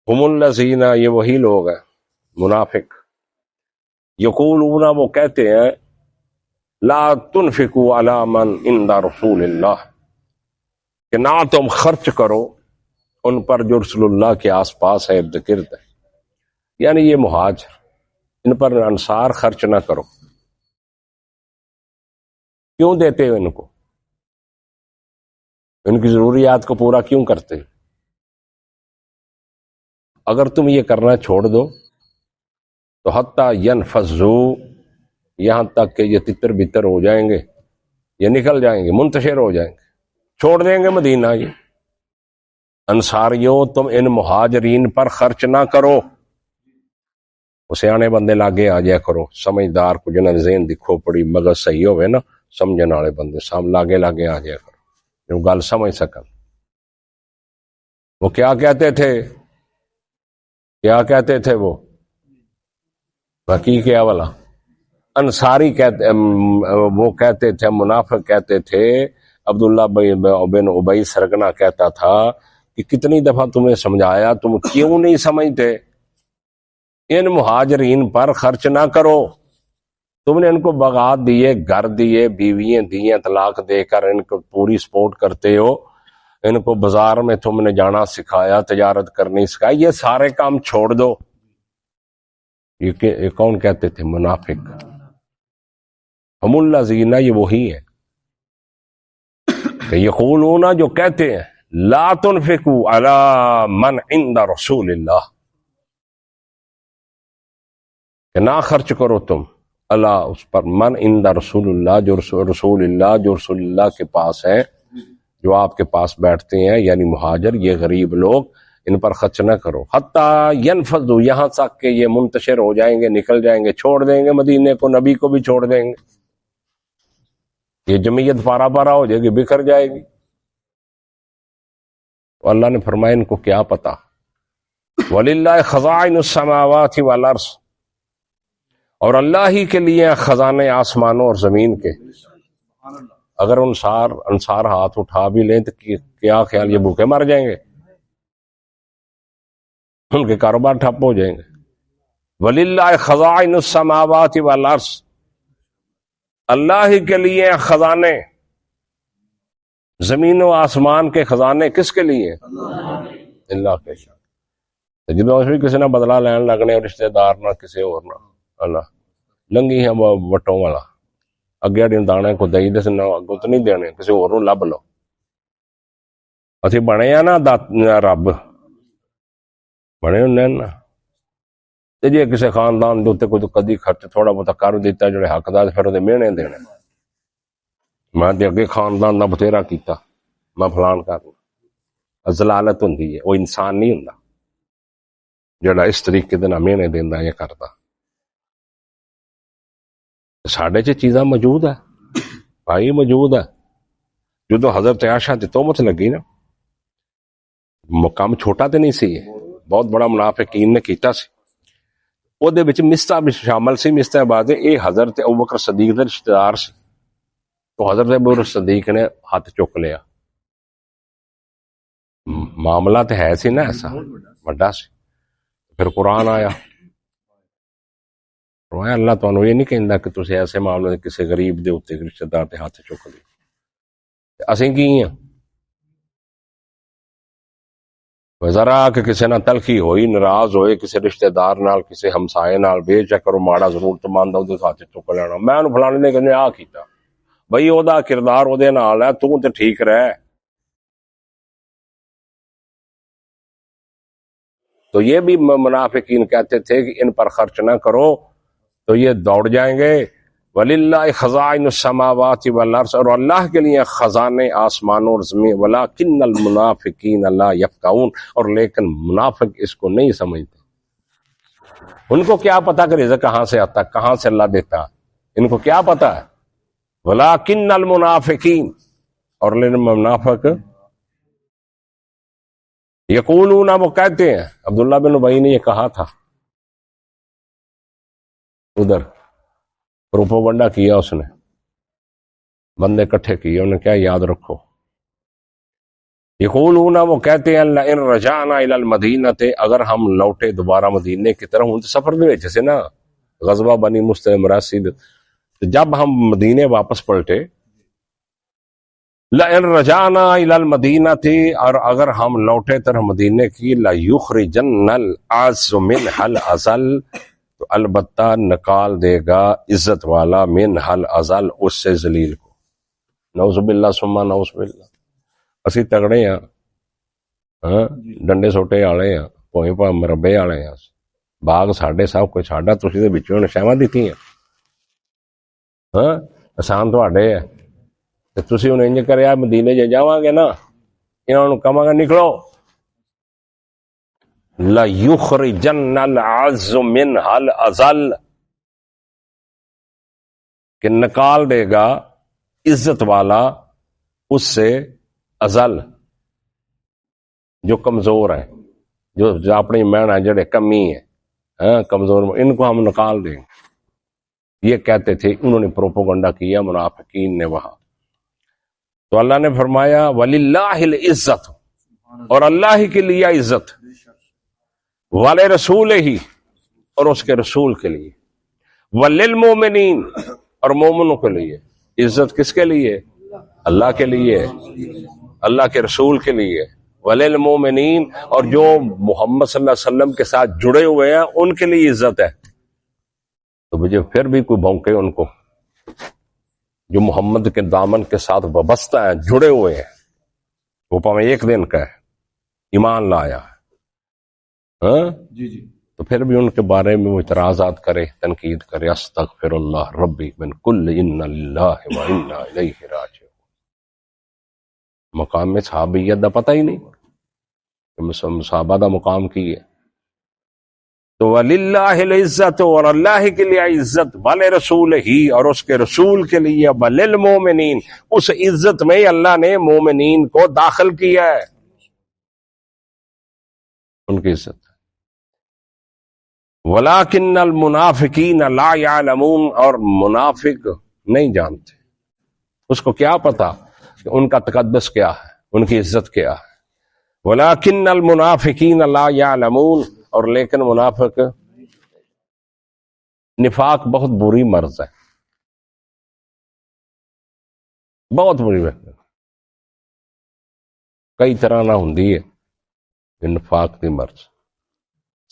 ہم الذین، یہ وہی لوگ ہیں منافق، یقولون، وہ کہتے ہیں، لا تنفقوا علی من عند رسول اللہ، کہ نہ تم خرچ کرو ان پر جو رسول اللہ کے آس پاس ہے، ارد گرد ہے، یعنی یہ مہاجر، ان پر انصار خرچ نہ کرو۔ کیوں دیتے ہو ان کو؟ ان کی ضروریات کو پورا کیوں کرتے ہو؟ اگر تم یہ کرنا چھوڑ دو تو حتیٰ ینفضوا، یہاں تک کہ یہ تتر بتر ہو جائیں گے، یہ نکل جائیں گے، منتشر ہو جائیں گے، چھوڑ دیں گے مدینہ۔ یہ انصاریوں، تم ان مہاجرین پر خرچ نہ کرو۔ سیانے بندے لاگے آ جایا کرو، سمجھدار کو جنہاں ذہن دکھو پڑی مغز صحیح ہوئے نا، سمجھن والے بندے سام لاگے آ جایا کرو جو گل سمجھ سکن۔ وہ کیا کہتے تھے وہ باقی کیا والا انصاری کہتے، وہ کہتے تھے، منافق کہتے تھے، عبداللہ بن ابی سرگنا کہتا تھا کہ کتنی دفعہ تمہیں سمجھایا، تم کیوں نہیں سمجھتے؟ ان مہاجرین پر خرچ نہ کرو۔ تم نے ان کو بغات دیے، گھر دیے، بیویاں دیے، طلاق دے کر ان کو پوری سپورٹ کرتے ہو، ان کو بازار میں تم نے جانا سکھایا، تجارت کرنی سکھائی، یہ سارے کام چھوڑ دو۔ یہ کون کہتے تھے؟ منافق۔ ہم الذین، یہ وہی ہے کہ یقولون، جو کہتے ہیں، لا تنفقوا علی من عند رسول اللہ، کہ نہ خرچ کرو تم اللہ اس پر، من عند رسول اللہ، جو رسول اللہ کے پاس ہے، جو آپ کے پاس بیٹھتے ہیں، یعنی مہاجر، یہ غریب لوگ، ان پر خرچ نہ کرو۔ حتیٰ ینفضوا، یہاں تک کہ یہ منتشر ہو جائیں گے، نکل جائیں گے، چھوڑ دیں گے مدینے کو، نبی کو بھی چھوڑ دیں گے، یہ جمعیت پارا پارا ہو جائے گی، بکھر جائے گی۔ تو اللہ نے فرمایا ان کو کیا پتا، وَلِلَّهِ خَزَائِنُ السَّمَاوَاتِ وَالْأَرْضِ، اور اللہ ہی کے لیے خزانے آسمانوں اور زمین کے۔ اگر انصار ہاتھ اٹھا بھی لیں تو کیا خیال یہ بھوکے مر جائیں گے؟ ان کے کاروبار ٹھپ ہو جائیں گے۔ وَلِلَّهِ خَزَائِنُ السَّمَاوَاتِ وَالْأَرْضِ، اللہ ہی کے لیے خزانے، زمین و آسمان کے خزانے کس کے لیے؟ اللہ کے شان۔ جدو بھی کسی نہ بدلا لین لگنے، رشتہ دار نہ کسی اور نہ، اللہ لنگی ہے وٹوں والا، اگے دانے کو دئی دس نہ اگوں تو نہیں دینے، کسی اور نو لب لو۔ اسی بنے ہیں نا رب بنے ہونے نا، جی کسی خاندان دے تے کوئی کدی خرچ تھوڑا بہت کر دیتا جڑے حقدار، پھر وہ مہنے دینے، میں تے اگے خاندان دا بتھیرا کیتا، میں فلان کرنا۔ ضلالت ہوندی ہے، وہ انسان نہیں ہوندا جڑا اس طریقے دے نال مہنے دیندا یا کردا۔ ساڈے چ چیزاں موجود ہے بھائی، موجود ہے۔ جدو حضرت عائشہ تے تہمت لگی نا، کام چھوٹا تے نہیں سی، بہت بڑا منافقین نے کیتا سی، او دے وچ مستہ بھی شامل سی۔ مستہ بعد اے حضرت ابوبکر صدیق دے رشتہ دار سی، تو حضرت ابوبکر صدیق نے ہاتھ چک لیا۔ معاملہ تو ہے سی نا ایسا بڑا سی۔ پھر قرآن آیا، اللہ تمہیں یہ نہیں کہندا کہ تسی ایسے معاملے کسی غریب دے اوتے رشتہ دار دے ہاتھ چک لے۔ اسیں کی ہیں ذرا کہ کسی نہ تلخی ہوئی، ناراض ہوئے کسی رشتہ دار نال، کسی ہمسائے نال، بے چکر ماڑا ضرورت مند اودے ہاتھ چک لینا، میں انہوں فلانے نے کہنے آ کیتا، بھئی او دا کردار او دے نال ہے، تو تے ٹھیک رہ۔ تو یہ بھی منافقین کہتے تھے کہ ان پر خرچ نہ کرو، تو یہ دوڑ جائیں گے۔ وَلِلَّهِ خَزَائِنُ السَّمَاوَاتِ وَالْأَرْضِ، اور اللہ کے لیے خزانے آسمانوں اور زمین، وَلَٰكِنَّ الْمُنَافِقِينَ لَا يَفْقَهُونَ، اور لیکن منافق اس کو نہیں سمجھتے۔ ان کو کیا پتا کہ رزق کہاں سے آتا، کہاں سے اللہ دیتا، ان کو کیا پتا ہے؟ وَلَٰكِنَّ الْمُنَافِقِينَ، اور لیکن منافق یقولون، وہ کہتے ہیں، عبداللہ بن ابی نے یہ کہا تھا، ادھر پروپوگنڈا کیا اس نے، بندے اکٹھے کیے، انہیں کیا یاد رکھو یقولون وہ کہتے ہیں لئن رجعنا الی المدینۃ اگر ہم لوٹے دوبارہ مدینے کی طرف، ہوں تو سفر دے وچ سے نا غزوہ بنی مستلم راسی، جب ہم مدینے واپس پلٹے، لئن رجعنا الی المدینۃ اور اگر ہم لوٹے طرف مدینے کی، لیخرجن الاعز منها الاذل تو البتہ نکال دے گا عزت والا منها الاذل اس سے ذلیل کو، نعوذ باللہ ثم نعوذ باللہ۔ اسی تگڑے ہیں، ہاں ڈنڈے سوٹے والے ہیں، پوئیں پا مربے والے ہیں، باغ ساڈے سب کچھ ساڈا، تسی دے وچوں نشاواں دتی ہیں، ہاں آسان تواڈے ہے تے تسی ہن انج کریا مدینے جے جاواں گے نا، انہاں نوں کہاں گا نکلو، لَيُخْرِجَنَّ الْعَزُّ مِنْهَا الْأَذَلَّ کہ نکال دے گا عزت والا اس سے ازل جو کمزور ہے، جو اپنی محنت جڑے کمی ہے، ہاں کمزور، ان کو ہم نکال دیں گے۔ یہ کہتے تھے، انہوں نے پروپوگنڈا کیا منافقین نے وہاں۔ تو اللہ نے فرمایا وَلِلَّهِ الْعِزَّةُ اور اللہ ہی کے لیے عزت، وَلِرَسُولِهِ اور اس کے رسول کے لیے، وَلِلْمُؤْمِنِينَ اور مومنوں کے لیے۔ عزت کس کے لیے؟ اللہ کے لیے، اللہ کے رسول کے لیے، وَلِلْمُؤْمِنِينَ اور جو محمد صلی اللہ علیہ وسلم کے ساتھ جڑے ہوئے ہیں ان کے لیے عزت ہے۔ تو مجھے پھر بھی کوئی بھونکے ان کو جو محمد کے دامن کے ساتھ وابستہ ہیں، جڑے ہوئے ہیں، وہ پاویں ایک دن کا ہے، ایمان لایا ہے، ہاں جی جی تو پھر بھی ان کے بارے میں وہ اعتراضات کرے، تنقید کرے، استغفر اللہ ربی من کل ان للہ و انا الیہ راجعون۔ مقام میں صحابیت دا پتہ ہی نہیں کہ صحابہ دا مقام کی ہے۔ تو وَلِلَّهِ الْعِزَّةُ اور اللہ کے لیے عزت، وَلِرَسُولِهِ اور اس کے رسول کے لیے، وَلِلْمُؤْمِنِينَ اس عزت میں اللہ نے مومنین کو داخل کیا ہے، ان کی عزت۔ وَلَٰكِنَّ الْمُنَافِقِينَ لَا يَعْلَمُونَ اور منافق نہیں جانتے، اس کو کیا پتا کہ ان کا تقدس کیا ہے، ان کی عزت کیا ہے۔ وَلَٰكِنَّ الْمُنَافِقِينَ لَا يَعْلَمُونَ اور لیکن منافق، نفاق بہت بری مرض ہے، بہت بری مرض ہے، کئی طرح نہ ہوندی ہے نفاق دی مرض۔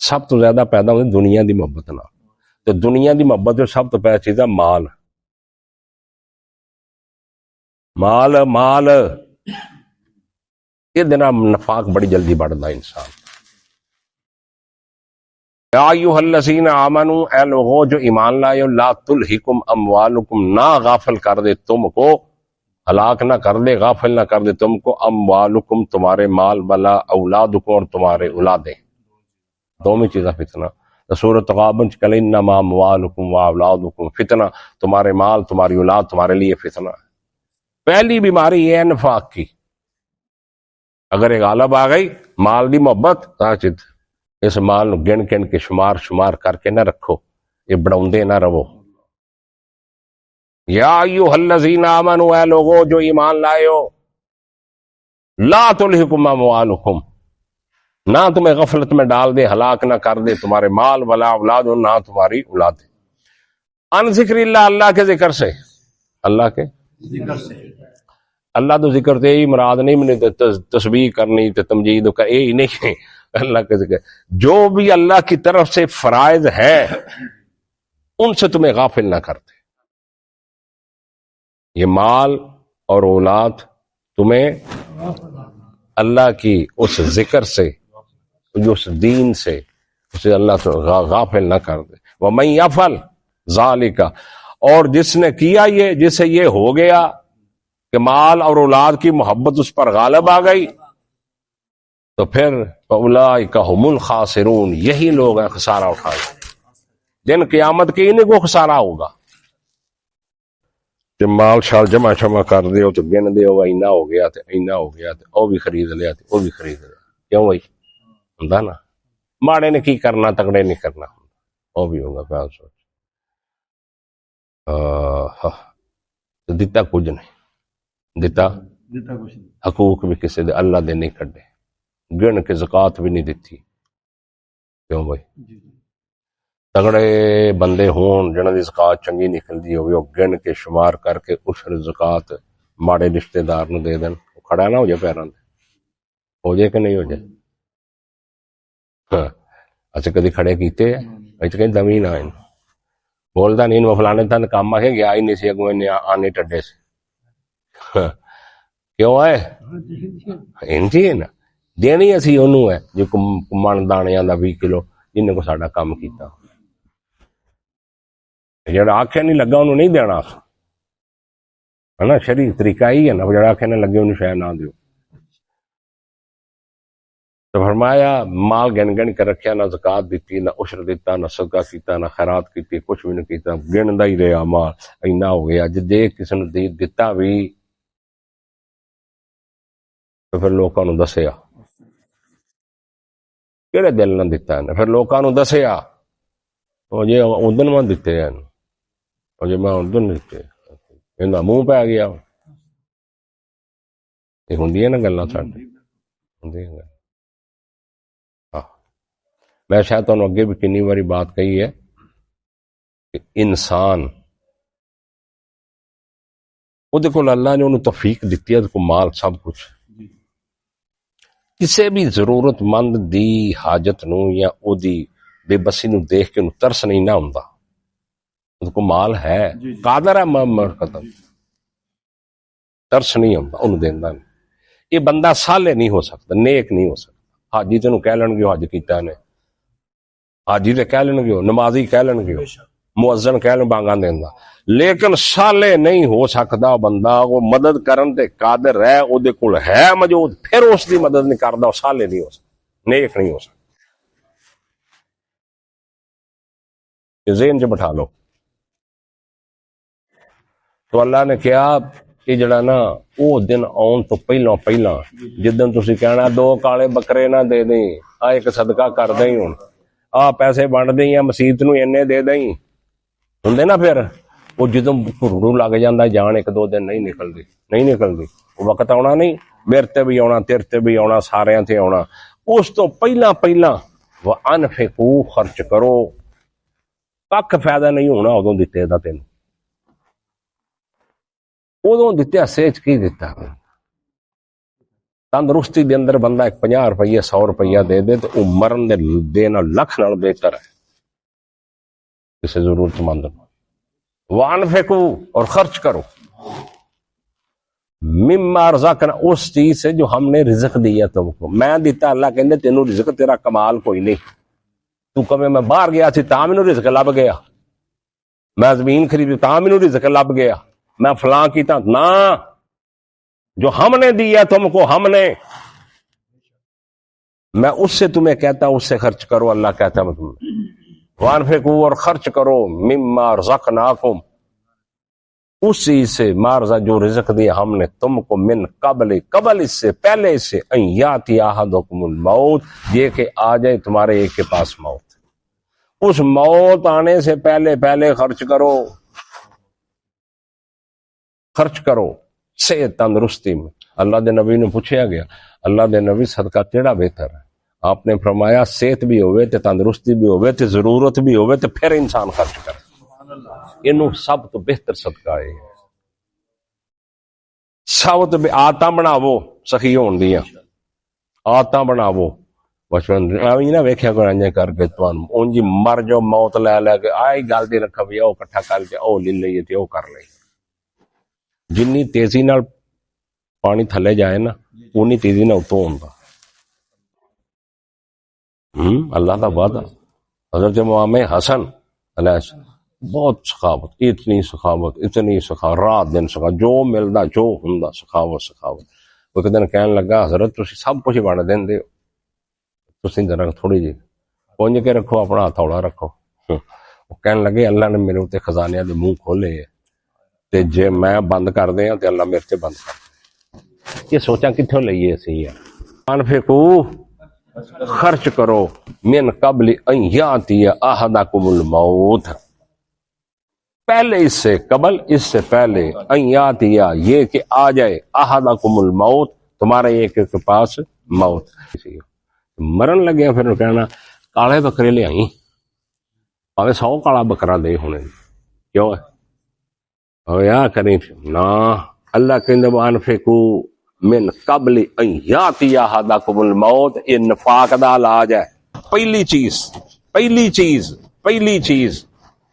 سب تو زیادہ پیدا ہوتی دنیا دی محبت نہ، تو دنیا دی محبت جو سب تو پہلا چیز ہے مال، مال مال، یہ دینا نفاق بڑی جلدی بڑھتا ہے انسان۔ یا ایھا الذین آمنوا اے لوگو جو ایمان لائے ہو، لا تلہکم اموالکم نہ غافل کر دے تم کو، ہلاک نہ کر دے، غافل نہ کر دے تم کو، اموالکم تمہارے مال، ولا اولادکم اور تمہارے اولادیں، دونوں چیزیں فتنہ۔ سورۃ تغابن چ کل انما اموالکم واولادکم فتنہ، تمہارے مال تمہاری اولاد تمہارے لیے فتنہ ہے۔ پہلی بیماری یہ ہے نفاق کی، اگر یہ غالب آ گئی مال دی محبت، تاچت اس مال نو گن گن کے شمار کر کے نہ رکھو، یہ بڑھاؤندے نہ رہو۔ یا ایھا الذین آمنوا اے لوگو جو ایمان لائے ہو، لا تلہکم اموالکم نہ تمہیں غفلت میں ڈال دے، ہلاک نہ کر دے تمہارے مال، ولا اولاد نہ تمہاری اولادیں، ان ذکر اللہ اللہ کے ذکر سے، اللہ کے ذکر سے، اللہ تو ذکر تے ہی مراد نہیں، میں نے تسبیح کرنی تے تمجید کا یہ ہی نہیں ہے، اللہ کے ذکر جو بھی اللہ کی طرف سے فرائض ہے ان سے تمہیں غافل نہ کرتے۔ یہ مال اور اولاد تمہیں اللہ کی اس ذکر سے، جو اس دین سے، اسے اللہ سے غافل نہ کر دے۔ وَمَن يَفْعَلْ ذَلِكَ اور جس نے کیا یہ، جسے یہ ہو گیا کہ مال اور اولاد کی محبت اس پر غالب آ گئی، تو پھر فَأُولَٰئِكَ هُمُ الْخَاسِرُونَ یہی لوگ ہیں خسارہ اٹھائے، جن قیامت کے انہیں کو خسارہ ہوگا۔ کہ مال شال جمع شمع کر دیو تو گن دیو اینا ہو گیا تھے، اینا ہو گیا تھے، او بھی خرید لیا تھے، او بھی خرید لیا، کیوں بھائی ہوندا نا، ماڑے نے کی کرنا، تگڑے نہیں کرنا، او بھی ہوگا خیال سوچ۔ دیتا کچھ نہیں، دیتا حقوق بھی کسی دے اللہ دے نہیں کھڈے، گن کے زکات بھی نہیں دیتی. کیوں بھائی؟ تگڑے بندے ہون جنہاں دی زکات چنگی نکلدی ہوے، وہ گن کے شمار کر کے عشر زکات ماڑے رشتہ دار نو دے دین، کھڑا نہ ہو جائے پیراں تے. ہو جائے کہ نہیں ہو جائے؟ ہاں اچھا کدی کھڑے کیتے ہیں؟ اچھا کہیں دمی نہ آئیں بولدا نہیں وہ فلانے تن کام آکھے گیا ہی نہیں سی، اگوں نے آنے ٹڈے سے. کیوں ہے انجی ہے نا دینی اسی اونوں ہے جو من دانیاں دا 20 کلو جن کو ساڈا کام کیتا. جڑا آکھے نہیں لگا انہوں نہیں دینا ہے نا. شریع طریقہ ہی ہے نا، جڑا آکھے نہ لگے انہوں شے نہ دیو. تو فرمایا مال گن گن کے رکھیا، نہ زکات دیتی، نہ عشر دیتا، نہ صدقہ کیتا، نہ خیرات کیتی، کچھ بھی نہیں کیتا، گندا ہی رہا مال. اینا ہو گیا جے دے کسی نے دیتا بھی تو پھر لوکاں نوں دسیا کہڑے دل نہ دیتا ہے، پھر لوکاں نوں دسیا او جے اودن میں دتے ہیں او جے میں اودن دتے ایندا منہ پہ گیا. یہ ہوندی ہے نا گلاں ساڈے ہوندی ہے. میں شاید تمہیں اگے بھی کنی باری بات کہی ہے کہ انسان وہ دیکھو اللہ نے انہوں توفیق دیتی ہے کو مال سب کچھ کسی بھی ضرورت مند دی حاجت نو یا او دی بے بسی نو دیکھ کے انہوں ترس نہیں نہ ہوندا. ان کو مال ہے قادر ہے ختم ترس نہیں ہوندا انہوں دیندا نہیں. یہ بندہ صالح نہیں ہو سکتا، نیک نہیں ہو سکتا. حاجی تینوں کہہ لین گے حج کیتا نے، حاجی تے کہہ لین گے، نمازی کہہ لین گے، مؤذن کہہ لیں بانگاں دیندا، لیکن صالح نہیں ہو سکتا بندہ. وہ مدد کرن تے قادر ہے، او دے کول ہے موجود، پھر اس دی مدد نہیں کردا، وہ صالح نہیں ہو سکتا، نیک نہیں ہو سکتا. یہ ذہن چ بٹھا لو. تو اللہ نے کیا کہ جڑا نا او دن آن تو پہلا جدن تسی کہنا 2 کالے بکرے نہ دے دیں، آ ایک صدقہ کر دیں، ہن آ پیسے بانٹ دیں یا مسیت نو اینے دے دیں ہوندے نا. پھر وہ جدوں گھرڑو لگ جاندا جان 1-2 دن نہیں نکلدی. وہ وقت آنا نہیں، میرے تے بھی آنا، تیرے تے بھی آنا، ساریاں تے آنا. اس تو پہلا وَأَنفِقُوا خرچ کرو. کھ فائدہ نہیں ہونا ادوں دتے دا تین ادوں دتے حصے چ کی دتا. تندرستی دے اندر بندہ 50 روپیہ 100 روپیہ دے دے تو وہ مرن دے دینا لکھ نال بہتر ہے کسی ضرورت مند. وَأَنفِقُوا اور خرچ کرو مما رزقنا اس چیز سے جو ہم نے رزق دیا تم کو. میں دیتا اللہ کہندے تینوں رزق تیرا کمال کوئی نہیں. تو کبھی میں باہر گیا سی تاں مینوں رزق لب گیا، میں زمین خریدی تاں مینوں رزق لب گیا، میں فلاں کیتا نہ. جو ہم نے دیا تم کو ہم نے، میں اس سے تمہیں کہتا ہوں اس سے خرچ کرو. اللہ کہتا ہے میں تمہیں وانفقوا اور خرچ کرو مما رزقناکم اس چیز سے مارزا جو رزق دیا ہم نے تم کو من قبل اس سے پہلے اس سے ان یاتی احدکم الموت یہ کہ آ جائے تمہارے ایک کے پاس موت. اس موت آنے سے پہلے خرچ کرو صحت تندرستی میں. اللہ دے نبی نے پوچھا گیا اللہ دے نبی صدقہ کیڑا بہتر ہے؟ آپ نے فرمایا صحت بھی ہوئے تے تندرستی بھی ہوئے تے ضرورت بھی ہوئے تے پھر انسان خرچ کرے. انہوں سب تو بہتر صدقہ ہے. سب تو آدਤਾਂ بناو سخی ہون دیا آدਤਾਂ بناو. بچپن نہ ویکھیا کریں کر کے تمہیں اونجی مر جو موت لے کے آئی گل دی رکھا بھی او کٹھا کر کے او لے لئیے تے او کر لئیے. جنی تیزی نال پانی تھلے جائے نا اونی تیزی نال اتوں ہوندا. اللہ دا وعدہ. حضرت امام حسن علیہ السلام بہت سخاوت، اتنی سخاوت رات دن سخاوت جو ملدا جو ہوندا سخاوت. وہ ایک دن کہنے لگا حضرت تسی سب کچھ بن دیندے ہو، تسی ذرا تھوڑی جی پونج کے رکھو، اپنا ہاتھ تھوڑا رکھو. وہ کہنے لگے اللہ نے میرے تے خزانے دے منہ کھولے تے جے میں بند کر دیاں تے اللہ میرے تے بند کر دے. یہ سوچاں کتھوں لئیے اسی ہے. انفقوا خرچ کرو من قبل ان یاتی احدکم الموت پہلے اس سے قبل، اس سے پہلے، ان یاتیا یہ کہ آ جائے، احدکم الموت تمہارے ایک کے پاس موت، مرن لگے پھر کہنا کالے بکرے لے آئی، پاوے 100 کالا بکرا دے ہونے، کیوں ہے او یا کریں نا، اللہ کہندے وانفقوا من قبل ان یاتی احدکم الموت، یہ نفاق دا علاج ہے۔ پہلی چیز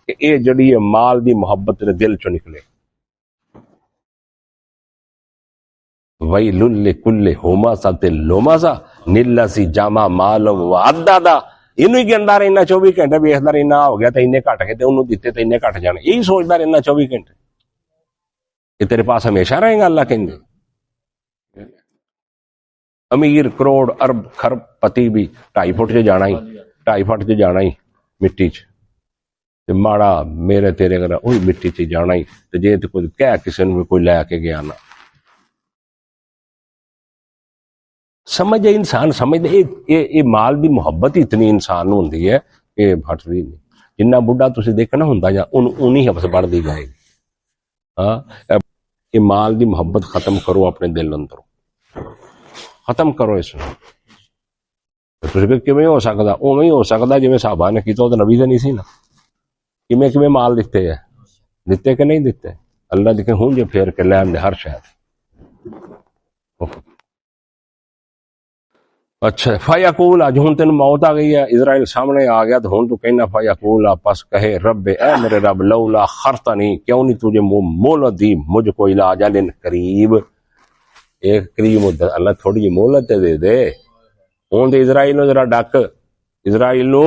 کہ یہ جڑی ہے مال دی محبت نے دل چو نکلے۔ ویل لکل ہمزۃ لمزہ الذی جمع مالا وعددہ، اینو ہی گندا رہنا 24 گھنٹے، ویکھدا رہنا ہو گیا تے اینے گھٹ گئے تے انہوں دیتے تے اینے گھٹ جانے، یہی سوچدا رہنا 24 گھنٹے، یہ تیرے پاس ہمیشہ رہے گا؟ اللہ کہیں گے امیر کروڑ ارب خرب پتی بھی 2.5 فٹ سے جانا ہی، 2.5 فٹ سے جانا ہی مٹی چ، تے ماڑا میرے تیرے گھر وہی مٹی چ جانا ہی، تے جے تے کوئی کہہ کسی نے کوئی لے کے گیا نا، سمجھ انسان سمجھ یہ مال دی محبت اتنی انسان نو ہوندی ہے کہ ہٹدی نہیں، جنہ بڈھا تسی دیکھنا ہوندا یا انہی حفظ بڑھدی جائے گی۔ ہاں یہ مال دی محبت ختم کرو اپنے دل اندروں، ختم کرو اس میں۔ کیویں ہو سکدا؟ اوویں ہو سکدا جویں صحابہ نے کیتا، تو نبی تے نہیں سی نا، کیویں مال دیتے ہیں، دیتے کہ نہیں دیتے؟ اللہ دیکھے ہوں جو پھیر کے لین دے ہر شاید۔ اچھا فیقول، اج ہوں تین موت آ گئی ہے، اسرائیل سامنے آ گیا، تو ہوں تو کہنا فیقول پس کہے رب اے میرے رب لولا خرتنی، کیوں نہیں تجھے مہلت دی مجھ کو الی اجل قریب، ایک قریب مدت، اللہ تھوڑی جی مہلت دے دے۔ ہوں تو اسرائیل نو ذرا ڈک، اسرائیل نو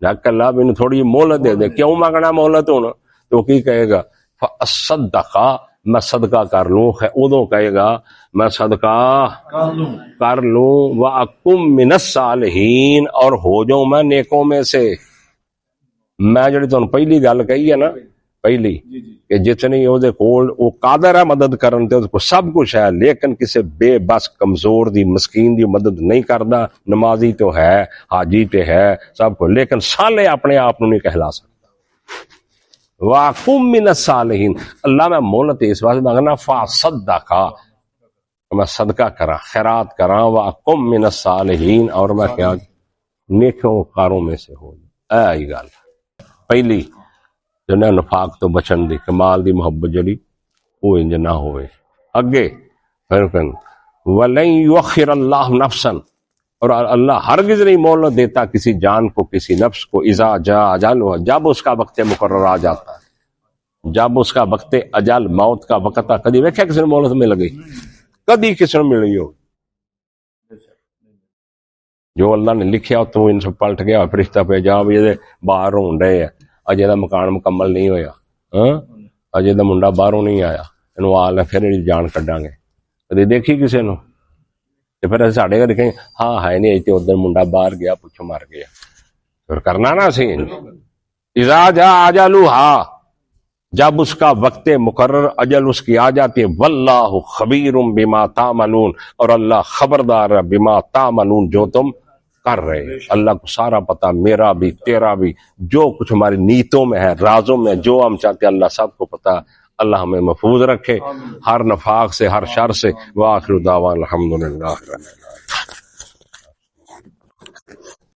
ڈک، اللہ مینوں تھوڑی جی مہلت دے دے، کیوں مانگنا مہلت ہوں؟ تو کی کہے گا فاصدقا، میں صدقہ کر لوں، ادوں کہے گا میں صدقہ کر لوں، وَأَكُن مِّنَ الصَّالِحِينَ، اور ہو جاؤں میں نیکوں میں سے۔ میں جڑی تانوں پہلی گل کہی ہے نا، پہلی کہ جتنی او دے کول او قادر ہے مدد کرن تے او کو سب کچھ ہے، لیکن کسے بے بس کمزور دی مسکین دی مدد نہیں کردا، نمازی تو ہے، حاجی تے ہے، سب کو، لیکن صالح اپنے آپ نو نہیں کہلا سکتا۔ وَأَكُن مِّنَ الصَّالِحِينَ، اللہ میں مہلت اس واسطے مانگنا فاصدقا، میں صدقہ کراں، خیرات کراں، وَأَكُن مِّنَ الصَّالِحِينَ، اور میں کیا نیکوں کاروں میں سے ہو۔ اے گل پہلی جنہیں نفاق تو بچن دی، کمال دی محبت جڑی وہ انج نہ ہوئے۔ اگے پھر وَلَن يُؤَخِّرَ اللَّهُ نَفْسًا، اور اللہ ہرگز نہیں مہلت دیتا کسی جان کو، کسی نفس کو، اذا جاء اجلھا، جب اس کا وقت مقرر آ جاتا ہے، جب اس کا وقت اجل، موت کا وقت آ، کدی ویکھیا کسی نے مہلت مل گئی؟ کدی کسی نے ملی ہو؟ جو اللہ نے لکھیا تو ان سے پلٹ گیا، فرشتہ پہ جا بھی باہر ہون رہے ہیں، اجے دا مکان مکمل نہیں ہویا، ہاں اجے دا منڈا باہروں نہیں آیا، انہوں آل ہے پھر جان کڈاں گے، کدی دیکھی کسی نو؟ تے پھر ساڈے گھر کہیں ہاں ہے نہیں، تے ادھر منڈا باہر گیا پچھو مر گیا، پھر کرنا نا سی۔ اذا جاء اجلھا، جب اس کا وقت مقرر اجل اس کی آ جاتی ہے، واللہ خبیر بما تعملون، اور اللہ خبردار ہے بما تعملون، جو تم کر رہے، اللہ کو سارا پتا، میرا بھی تیرا بھی، جو کچھ ہماری نیتوں میں ہے، رازوں میں، جو ہم چاہتے ہیں اللہ سب کو پتا۔ اللہ ہمیں محفوظ رکھے ہر نفاق سے، ہر شر سے۔ وآخر دعوانا الحمدللہ رب العالمین۔